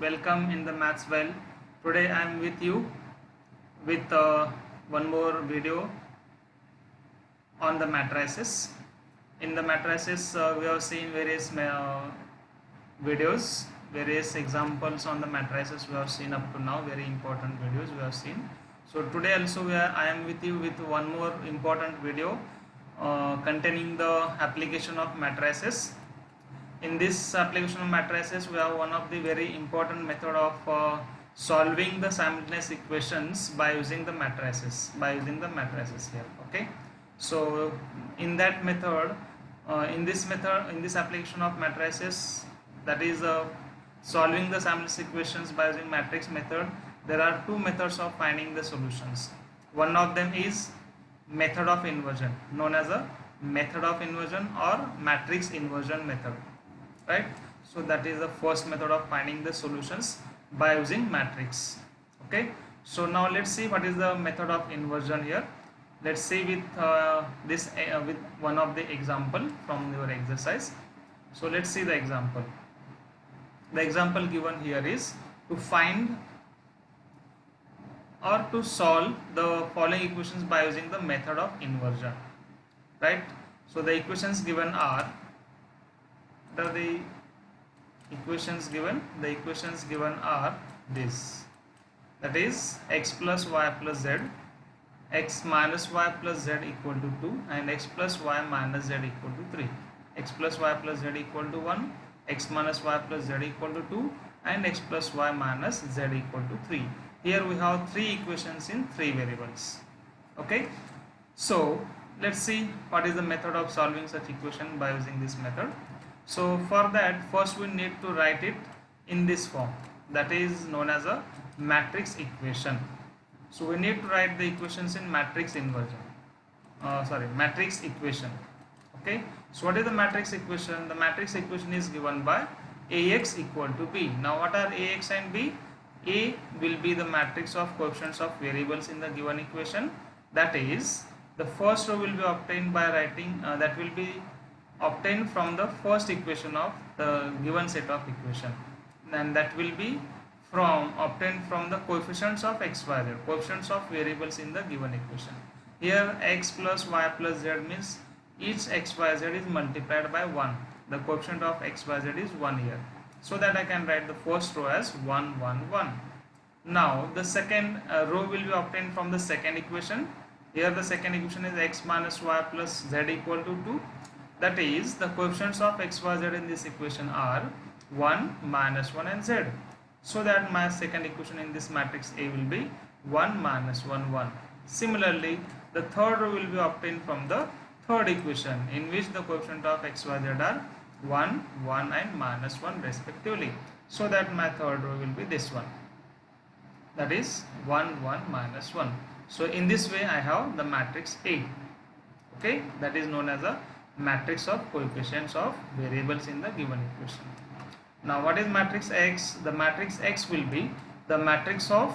welcome in the Maths Well. Today I am with you with one more video on the matrices. In the matrices, we have seen various videos, various examples on the matrices we have seen up to now. Very important videos we have seen. So today also I am with you with one more important video containing the application of matrices. In this application of matrices, we have one of the very important method of solving the simultaneous equations by using the matrices. Here. Okay. So in that method, in this application of matrices, that is solving the simultaneous equations by using matrix method, there are two methods of finding the solutions. One of them is method of inversion, known as a method of inversion or matrix inversion method. Right, so that is the first method of finding the solutions by using matrix. Okay, so now let's see what is the method of inversion here. Let's see with with one of the example from your exercise. So let's see the example. The example given here is to find or to solve the following equations by using the method of inversion. Right, so the equations given are the equations given are this, that is x plus y plus z, x minus y plus z equal to 2, and x plus y minus z equal to 3, x plus y plus z equal to 1, x minus y plus z equal to 2, and x plus y minus z equal to 3. Here we have three equations in three variables. Okay, so let's see what is the method of solving such equation by using this method. So for that, first we need to write it in this form, that is known as a matrix equation. So we need to write the equations in matrix inversion. Matrix equation. Okay. So what is the matrix equation? The matrix equation is given by Ax equal to B. Now what are Ax and B? A will be the matrix of coefficients of variables in the given equation. That is, the first row will be obtained by writing that will be obtained from the first equation of the given set of equation, and that will be obtained from the coefficients of x, y, z, coefficients of variables in the given equation. Here x plus y plus z means each x, y, z is multiplied by 1. The coefficient of x, y, z is 1 here, so that I can write the first row as 1 1 1. Now the second row will be obtained from the second equation. Here the second equation is x minus y plus z equal to 2. That is, the coefficients of x, y, z in this equation are 1, minus 1 and z. So that my second equation in this matrix A will be 1, minus 1, 1. Similarly, the third row will be obtained from the third equation, in which the coefficient of x, y, z are 1, 1 and minus 1 respectively. So that my third row will be this one. That is 1, 1, minus 1. So in this way I have the matrix A. Okay, that is known as a matrix of coefficients of variables in the given equation. Now what is matrix X? The matrix X will be the matrix of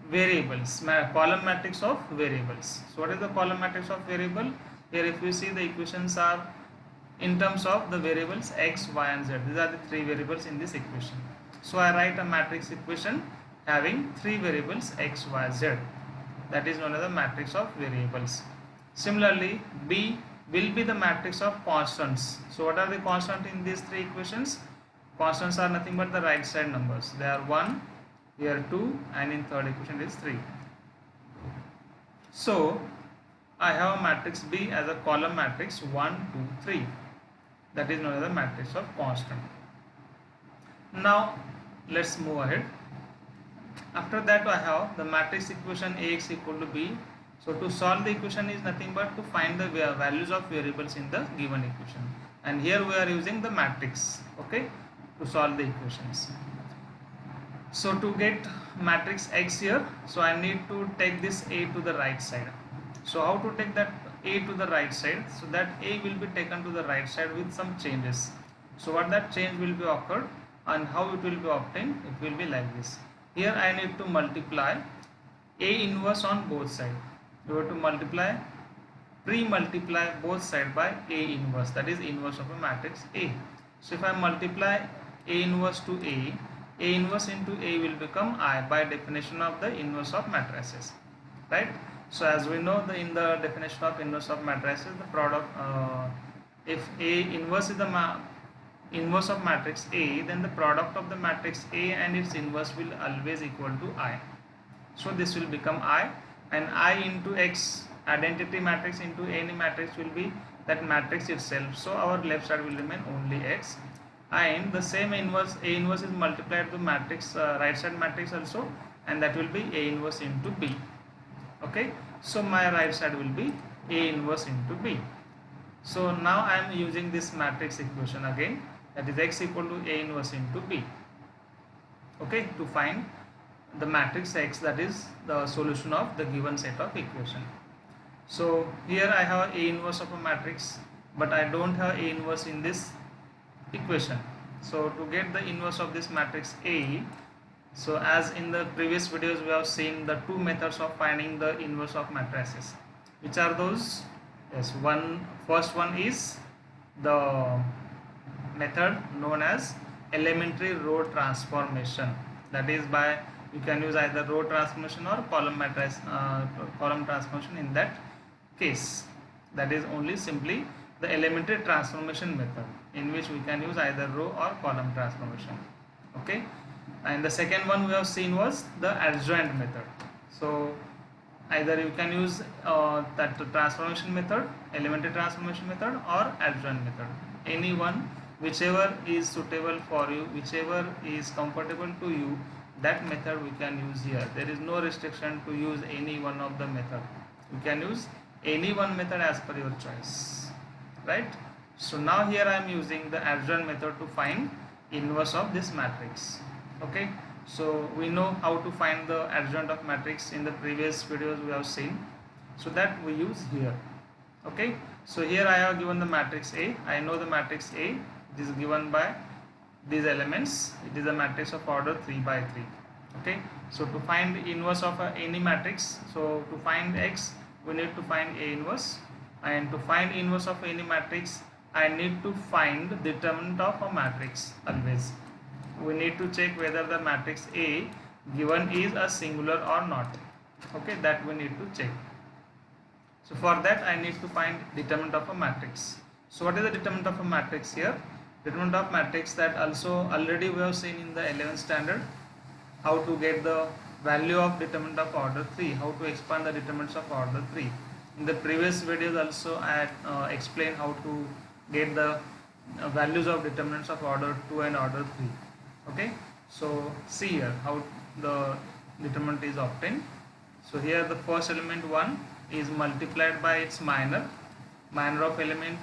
variables, column matrix of variables. So what is the column matrix of variable? Here if you see, the equations are in terms of the variables x, y and z. These are the three variables in this equation. So I write a matrix equation having three variables x, y, z. That is known as the matrix of variables. Similarly, B will be the matrix of constants. So what are the constants in these three equations? Constants are nothing but the right side numbers. They are 1, here 2, and in third equation is 3. So I have a matrix B as a column matrix 1, 2, 3. That is known as the matrix of constant. Now let's move ahead. After that I have the matrix equation Ax equal to B. So to solve the equation is nothing but to find the values of variables in the given equation, and here we are using the matrix, okay, to solve the equations. So to get matrix X here, so I need to take this A to the right side. So how to take that A to the right side? So that A will be taken to the right side with some changes. So what that change will be occurred and how it will be obtained? It will be like this. Here I need to multiply A inverse on both sides. You have to pre-multiply both sides by A inverse, that is inverse of a matrix A. So if I multiply A inverse to A, A inverse into A will become I by definition of the inverse of matrices, right? So as we know, in the definition of inverse of matrices, the product, if A inverse is the inverse of matrix A, then the product of the matrix A and its inverse will always equal to I. So this will become I, and I into X, identity matrix into any matrix, will be that matrix itself. So our left side will remain only X, and the same inverse, A inverse is multiplied to matrix, right side matrix also, and that will be A inverse into B. Okay, so my right side will be A inverse into B. So now I am using this matrix equation again, that is X equal to A inverse into B, okay, to find the matrix X, that is the solution of the given set of equation. So here I have A inverse of a matrix, but I don't have A inverse in this equation. So to get the inverse of this matrix A, so as in the previous videos we have seen the two methods of finding the inverse of matrices. Which are those? Yes, first one is the method known as elementary row transformation. That is by, you can use either row transformation or column transformation in that case. That is only simply the elementary transformation method, in which we can use either row or column transformation. Okay, and the second one we have seen was the adjoint method. So either you can use that transformation method, elementary transformation method, or adjoint method. Any one, whichever is suitable for you, whichever is comfortable to you, that method we can use here. There is no restriction to use any one of the method. You can use any one method as per your choice, right? So now here I am using the adjoint method to find inverse of this matrix. Okay, so we know how to find the adjoint of matrix in the previous videos we have seen, so that we use here. Okay, so here I have given the matrix A. I know the matrix A, it is given by these elements. It is a matrix of order 3 by 3. Okay, so to find the inverse of any matrix, so to find X we need to find A inverse, and to find inverse of any matrix I need to find the determinant of a matrix. Always we need to check whether the matrix A given is a singular or not. Okay, that we need to check. So for that I need to find determinant of a matrix. So what is the determinant of a matrix here? Determinant of matrix, that also already we have seen in the 11th standard, how to get the value of determinant of order 3, how to expand the determinants of order 3. In the previous videos also I had explained how to get the values of determinants of order 2 and order 3. Okay, so see here how the determinant is obtained. So here the first element 1 is multiplied by its minor. Minor of element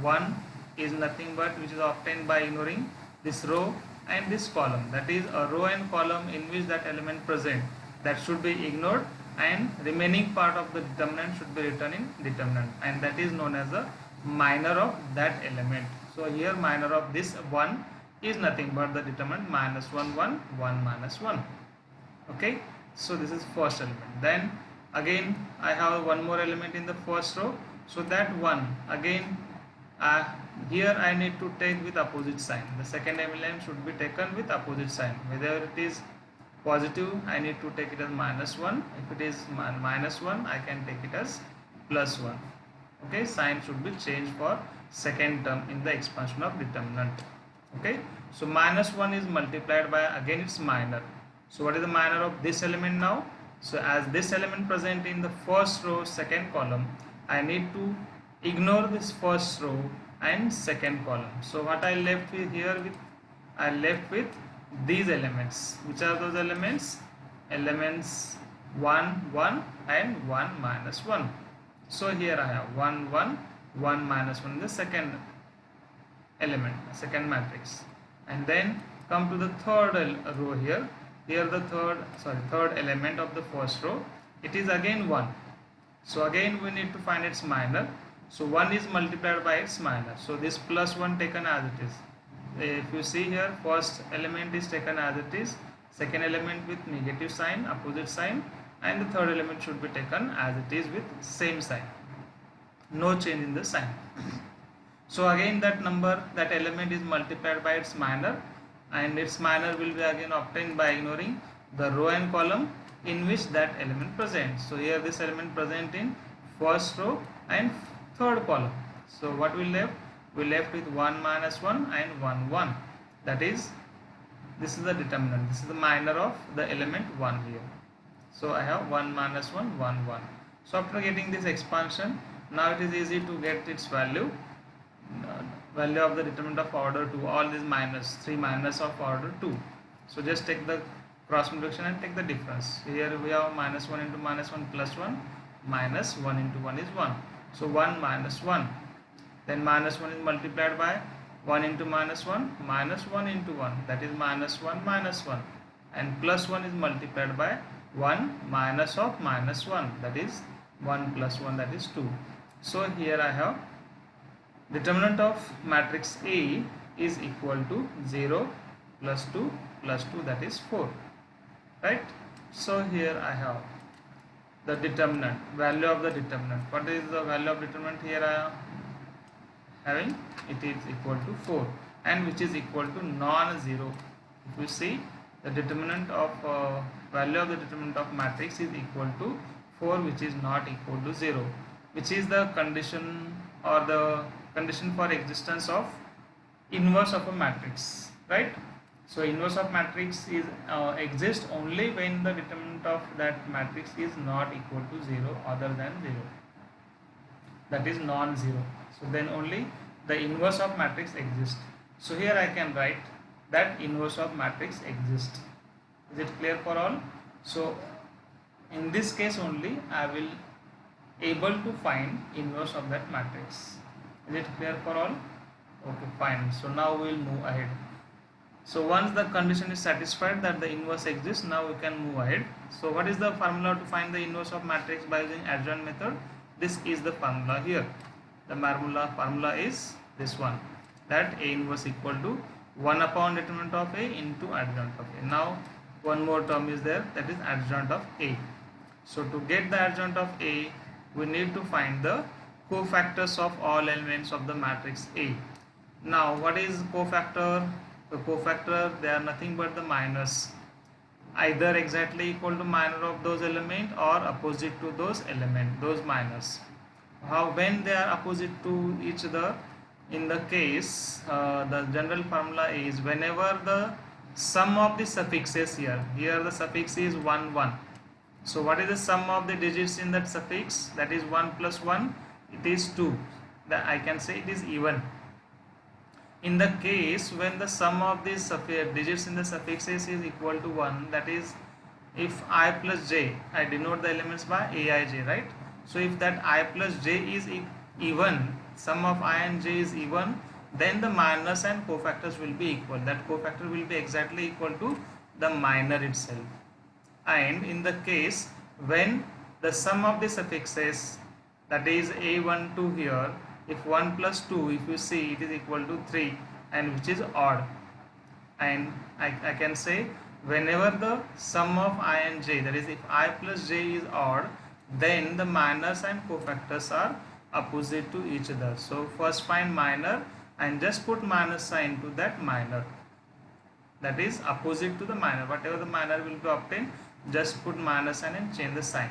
1 is nothing but which is obtained by ignoring this row and this column. That is a row and column in which that element present, that should be ignored, and remaining part of the determinant should be written in determinant, and that is known as the minor of that element. So here minor of this 1 is nothing but the determinant -1 1 1 -1. Okay, so this is first element. Then again I have one more element in the first row, so that 1 again here I need to take with opposite sign. The second element should be taken with opposite sign. Whether it is positive I need to take it as -1, if it is -1 I can take it as +1. Okay, sign should be changed for second term in the expansion of determinant. Okay, so -1 is multiplied by again its minor. So what is the minor of this element now? So as this element present in the first row second column, I need to ignore this first row and second column. So what I left with here with, I left with these elements. Which are those elements? Elements 1 1 and 1 -1. So here I have 1 1 1 -1 in the second element, second matrix. And then come to the third row here. Here the third element of the first row, it is again 1. So again we need to find its minor. So 1 is multiplied by its minor. So this +1 taken as it is. If you see here, first element is taken as it is, second element with negative sign, opposite sign, and the third element should be taken as it is with same sign. No change in the sign. So again that number, that element is multiplied by its minor, and its minor will be again obtained by ignoring the row and column in which that element present. So here this element present in first row and third column. So what we left? We left with 1 minus 1 and 1 1. That is, this is the determinant. This is the minor of the element 1 here. So I have 1 minus 1 1 1. So after getting this expansion, now it is easy to get its value. Value of the determinant of order 2, all these minus 3 minus of order 2. So just take the cross multiplication and take the difference. Here we have minus 1 into minus 1 plus 1, minus 1 into 1 is 1. So 1 minus 1. Then minus 1 is multiplied by 1 into minus 1, minus 1 into 1, that is minus 1 minus 1. And plus 1 is multiplied by 1 minus of minus 1, that is 1 plus 1, that is 2. So here I have determinant of matrix A is equal to 0 plus 2 plus 2, that is 4, right? So here I have the determinant, value of the determinant. What is the value of determinant here I am having? It is equal to 4, and which is equal to non-zero. If you see, the determinant of value of the determinant of matrix is equal to 4, which is not equal to 0, which is the condition or the condition for existence of inverse of a matrix, right? So inverse of matrix is exists only when the determinant of that matrix is not equal to 0 other than 0, that is non-zero. So then only the inverse of matrix exists. So here I can write that inverse of matrix exists. Is it clear for all? So in this case only I will able to find inverse of that matrix. Is it clear for all? Okay, fine. So now we will move ahead. So once the condition is satisfied that the inverse exists, now we can move ahead. So what is the formula to find the inverse of matrix by using adjoint method? This is the formula here. The formula is this one, that A inverse equal to 1 upon determinant of A into adjoint of A. Now one more term is there, that is adjoint of A. So to get the adjoint of A, we need to find the cofactors of all elements of the matrix A. Now what is cofactor? The cofactor, they are nothing but the minors, either exactly equal to minor of those element or opposite to those element, those minors. How when they are opposite to each other? In the case, the general formula is whenever the sum of the suffixes here the suffix is 1 1. So what is the sum of the digits in that suffix? That is 1 plus 1, it is 2. That I can say it is even. In the case when the sum of these digits in the suffixes is equal to 1, that is if I plus j, I denote the elements by aij, right? So if that I plus j is even, sum of I and j is even, then the minors and cofactors will be equal. That cofactor will be exactly equal to the minor itself. And in the case when the sum of the suffixes, that is a12 here, if 1 plus 2, if you see, it is equal to 3, and which is odd. And I can say whenever the sum of I and j, that is if I plus j is odd, then the minors and cofactors are opposite to each other. So first find minor and just put minus sign to that minor, that is opposite to the minor. Whatever the minor will be obtained, just put minus sign and change the sign.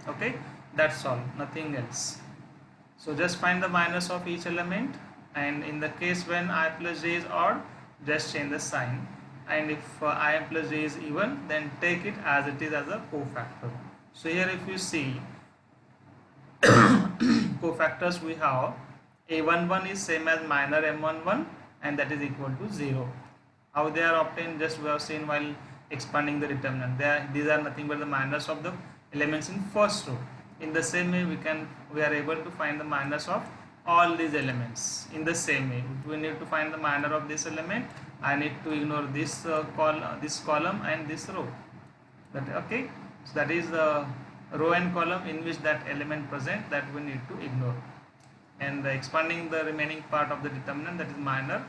Okay, that's all, nothing else. So just find the minus of each element, and in the case when I plus j is odd, just change the sign, and if I plus j is even, then take it as it is as a cofactor. So here if you see cofactors, we have a11 is same as minor m11, and that is equal to 0. How they are obtained, just we have seen while expanding the determinant. These are nothing but the minors of the elements in first row. In the same way we are able to find the minors of all these elements. In the same way, if we need to find the minor of this element, I need to ignore this column and this row. Okay, so that is the row and column in which that element present, that we need to ignore. And expanding the remaining part of the determinant, that is minor,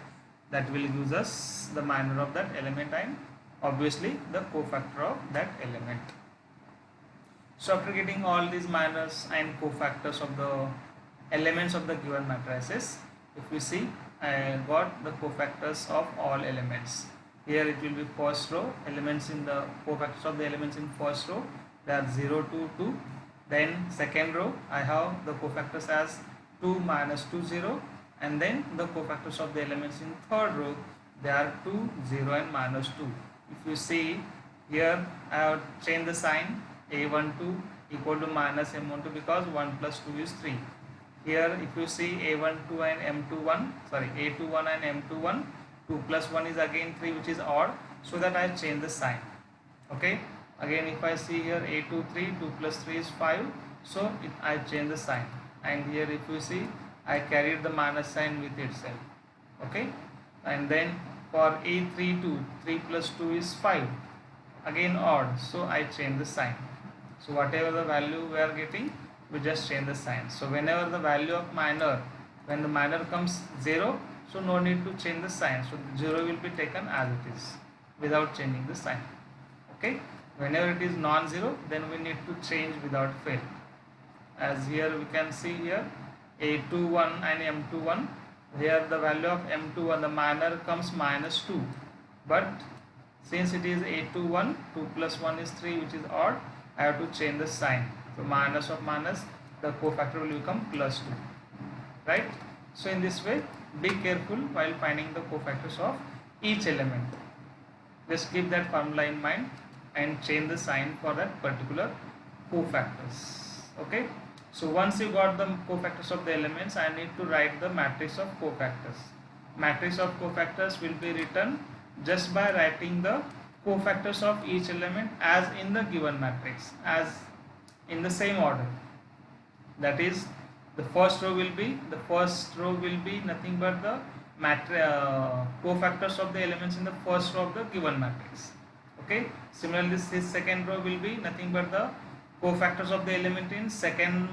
that will give us the minor of that element and obviously the cofactor of that element. So after getting all these minors and cofactors of the elements of the given matrices, if we see, I got the cofactors of all elements. Here it will be first row, elements in the cofactors of the elements in first row, they are 0, 2, 2. Then second row I have the cofactors as 2, minus 2, 0, and then the cofactors of the elements in third row, they are 2, 0 and minus 2. If you see here, I have changed the sign, a12 equal to minus m12 because 1 plus 2 is 3. Here if you see a12 and m21, sorry, a21 and m21, 2 plus 1 is again 3, which is odd, so that I change the sign. Okay, again if I see here a23, 2 plus 3 is 5, so I change the sign, and here if you see I carried the minus sign with itself. Okay, and then for a32, 3 plus 2 is 5, again odd, so I change the sign. So whatever the value we are getting, we just change the sign. So whenever the value of minor, when the minor comes 0, so no need to change the sign, so 0 will be taken as it is without changing the sign. Okay, whenever it is non-zero, then we need to change without fail. As here we can see here a21 and m21, here the value of m21, the minor comes minus 2, but since it is a21, 2 plus 1 is 3, which is odd, I have to change the sign. So minus of minus, the cofactor will become plus 2, right? So in this way, be careful while finding the cofactors of each element. Just keep that formula in mind and change the sign for that particular cofactors. Okay, so once you got the cofactors of the elements, I need to write the matrix of cofactors. Matrix of cofactors will be written just by writing the cofactors of each element as in the given matrix, as in the same order. That is, the first row will be nothing but the cofactors of the elements in the first row of the given matrix. Okay, similarly this second row will be nothing but the cofactors of the element in second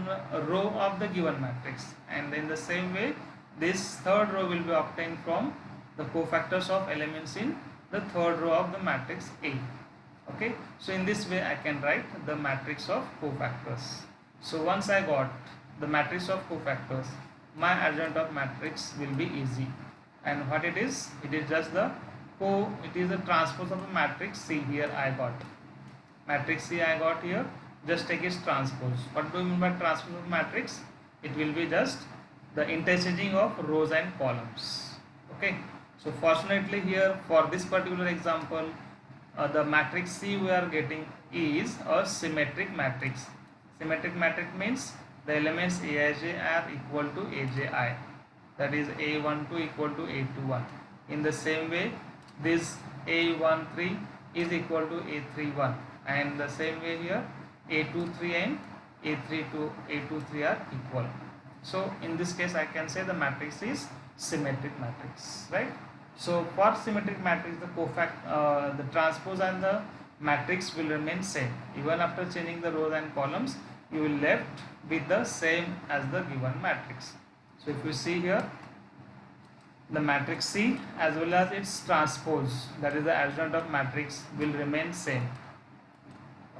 row of the given matrix, and in the same way this third row will be obtained from the cofactors of elements in the third row of the matrix A. Okay, so in this way I can write the matrix of cofactors. So once I got the matrix of cofactors, my adjoint of matrix will be easy. And what it is just the it is the transpose of a matrix C. Here I got matrix C, I got here, just take its transpose. What do you mean by transpose of matrix? It will be just the interchanging of rows and columns. Okay, so fortunately here for this particular example, the matrix C we are getting is a symmetric matrix. Symmetric matrix means the elements Aij are equal to Aj, that is A12 equal to A21. In the same way, this A13 is equal to A31, and the same way here A23 and A23 are equal. So in this case I can say the matrix is symmetric matrix, right? So for symmetric matrix, the transpose and the matrix will remain same. Even after changing the rows and columns, you will left with the same as the given matrix. So if you see here, the matrix C as well as its transpose, that is the adjoint of matrix, will remain same.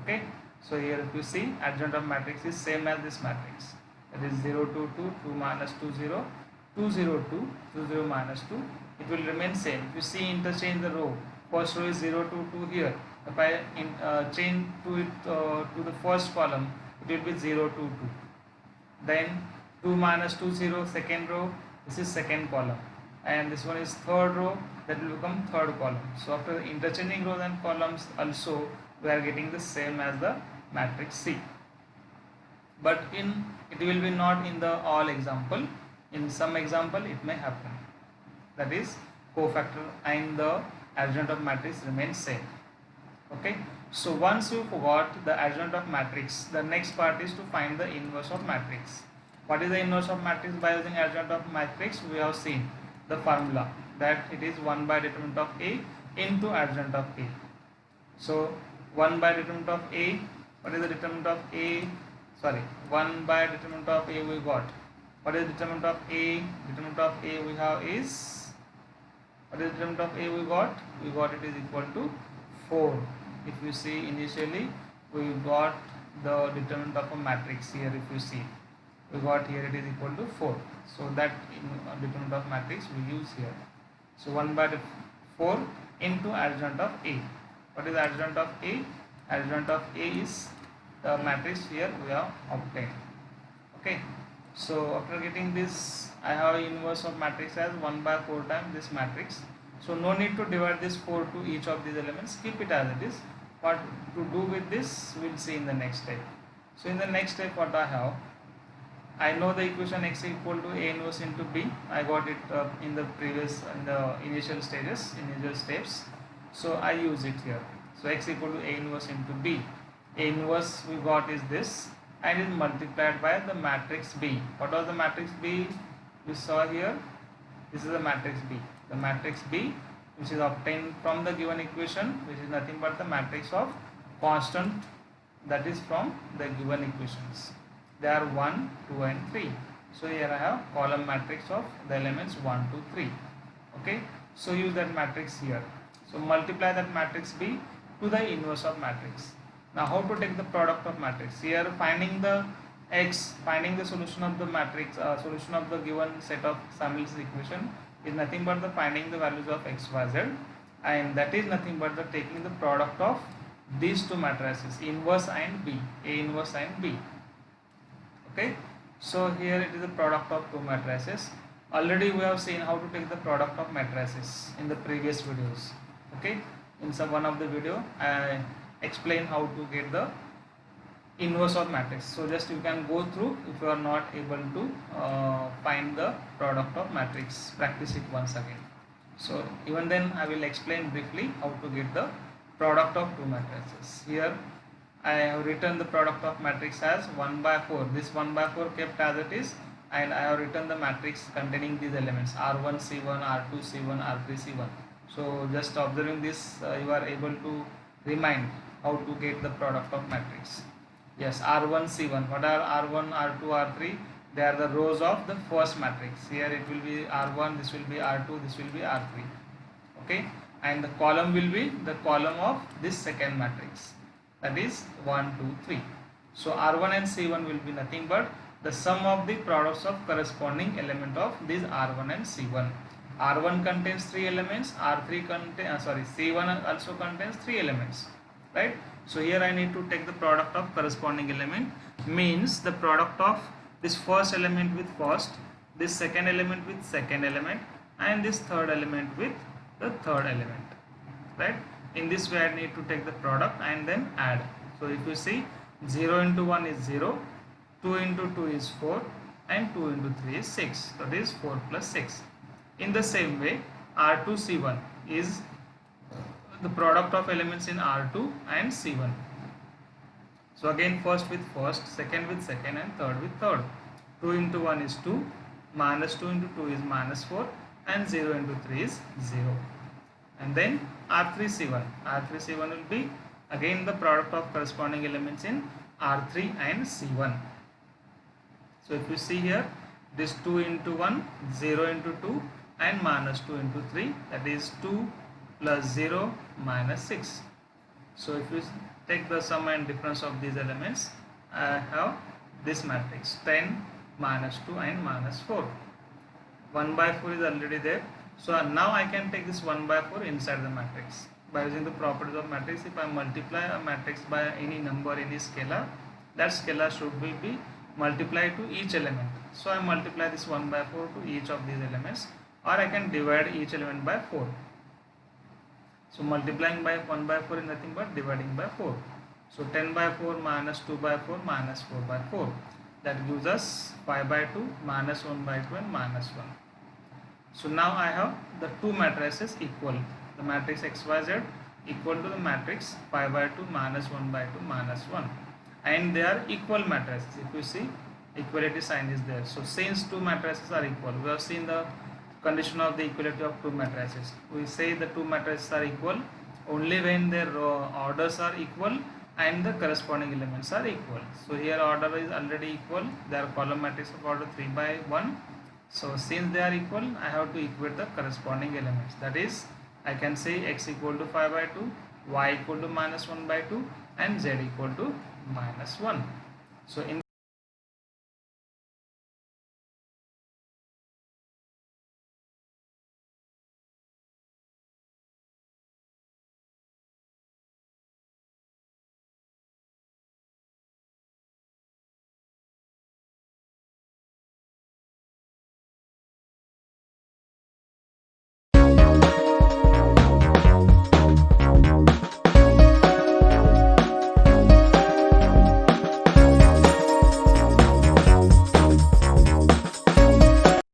Okay, so here if you see, adjoint of matrix is same as this matrix, that is 0, 2, 2, 2 minus 2, 0, 2, 0, 2, 2, 0 minus 2, it will remain same. If you see, interchange the row, first row is 0, 2, 2 here. If I change to it to the first column, it will be 0, 2, 2. Then 2 minus 2, 0, second row, this is second column, and this one is third row, that will become third column. So after interchanging rows and columns, also we are getting the same as the matrix C. But it will be not in the all example. In some example it may happen, that is cofactor and the adjoint of matrix remains same. Okay, so once you forgot the adjoint of matrix, the next part is to find the inverse of matrix. What is the inverse of matrix? By using adjoint of matrix, we have seen the formula that it is 1 by determinant of A into adjoint of A. So 1 by determinant of A, what is the determinant of A? 1 by determinant of A we got. What is the determinant of A? Determinant of A we have is, what is the determinant of A we got? We got it is equal to 4. If you see, initially we got the determinant of a matrix here, if you see we got here it is equal to 4. So that determinant of matrix we use here. So 1 by 4 into adjoint of A. What is adjoint of A? Adjoint of A is the matrix here we have obtained. Okay. So after getting this, I have inverse of matrix as 1 by 4 times this matrix. So no need to divide this 4 to each of these elements. Keep it as it is. What to do with this we will see in the next step. So in the next step what I have, I know the equation x equal to A inverse into B. I got it in the initial steps. So I use it here. So x equal to A inverse into B. A inverse we got is this and is multiplied by the matrix B. What was the matrix B we saw here? This is the matrix B. The matrix B which is obtained from the given equation, which is nothing but the matrix of constant that is from the given equations. They are 1, 2 and 3. So here I have column matrix of the elements 1, 2, 3. Okay. So use that matrix here. So multiply that matrix B to the inverse of matrix. Now how to take the product of matrix? Here finding the x, finding the solution of the matrix, solution of the given set of simultaneous equation is nothing but the finding the values of x, y, z, and that is nothing but the taking the product of these two matrices, inverse and B, A inverse and B. Okay, so here it is the product of two matrices. Already we have seen how to take the product of matrices in the previous videos. Okay, in one of the video I explain how to get the inverse of matrix. So just you can go through if you are not able to find the product of matrix, practice it once again. So even then I will explain briefly how to get the product of two matrices. Here I have written the product of matrix as 1 by 4. This 1 by 4 kept as it is, and I have written the matrix containing these elements R1 C1, R2 C1, R3 C1. So just observing this you are able to remind how to get the product of matrix. Yes, R1 C1. What are R1, R2, R3? They are the rows of the first matrix. Here it will be R1, this will be R2, this will be R3. Okay, and the column will be the column of this second matrix, that is 1, 2, 3. So R1 and C1 will be nothing but the sum of the products of corresponding element of these R1 and C1. R1 contains 3 elements, C1 also contains 3 elements, right? So here I need to take the product of corresponding element, means the product of this first element with first, this second element with second element, and this third element with the third element, right? In this way I need to take the product and then add. So if you see 0 into 1 is 0, 2 into 2 is 4, and 2 into 3 is 6. So this is 4 plus 6. In the same way R2 C1 is the product of elements in R2 and C1. So again first with first, second with second, and third with third. 2 into 1 is 2, minus 2 into 2 is minus 4, and 0 into 3 is 0. And then R3 C1. R3 C1 will be again the product of corresponding elements in R3 and C1. So if you see here, this 2 into 1, 0 into 2, and minus 2 into 3, that is 2 plus 0 minus 6. So if you take the sum and difference of these elements, I have this matrix 10, minus 2 and minus 4. 1 by 4 is already there. So now I can take this 1 by 4 inside the matrix. By using the properties of matrix, if I multiply a matrix by any number, any scalar, that scalar should be multiplied to each element. So I multiply this 1 by 4 to each of these elements, or I can divide each element by 4. So multiplying by 1 by 4 is nothing but dividing by 4. So 10 by 4 minus 2 by 4 minus 4 by 4. That gives us 5 by 2 minus 1 by 2 and minus 1. So now I have the two matrices equal. The matrix XYZ equal to the matrix 5 by 2 minus 1 by 2 minus 1. And they are equal matrices. If you see, equality sign is there. So since two matrices are equal, we have seen the condition of the equality of two matrices. We say the two matrices are equal only when their orders are equal and the corresponding elements are equal. So here order is already equal. They are column matrix of order 3 by 1. So since they are equal, I have to equate the corresponding elements. That is, I can say x equal to 5 by 2, y equal to minus 1 by 2, and z equal to minus 1. So in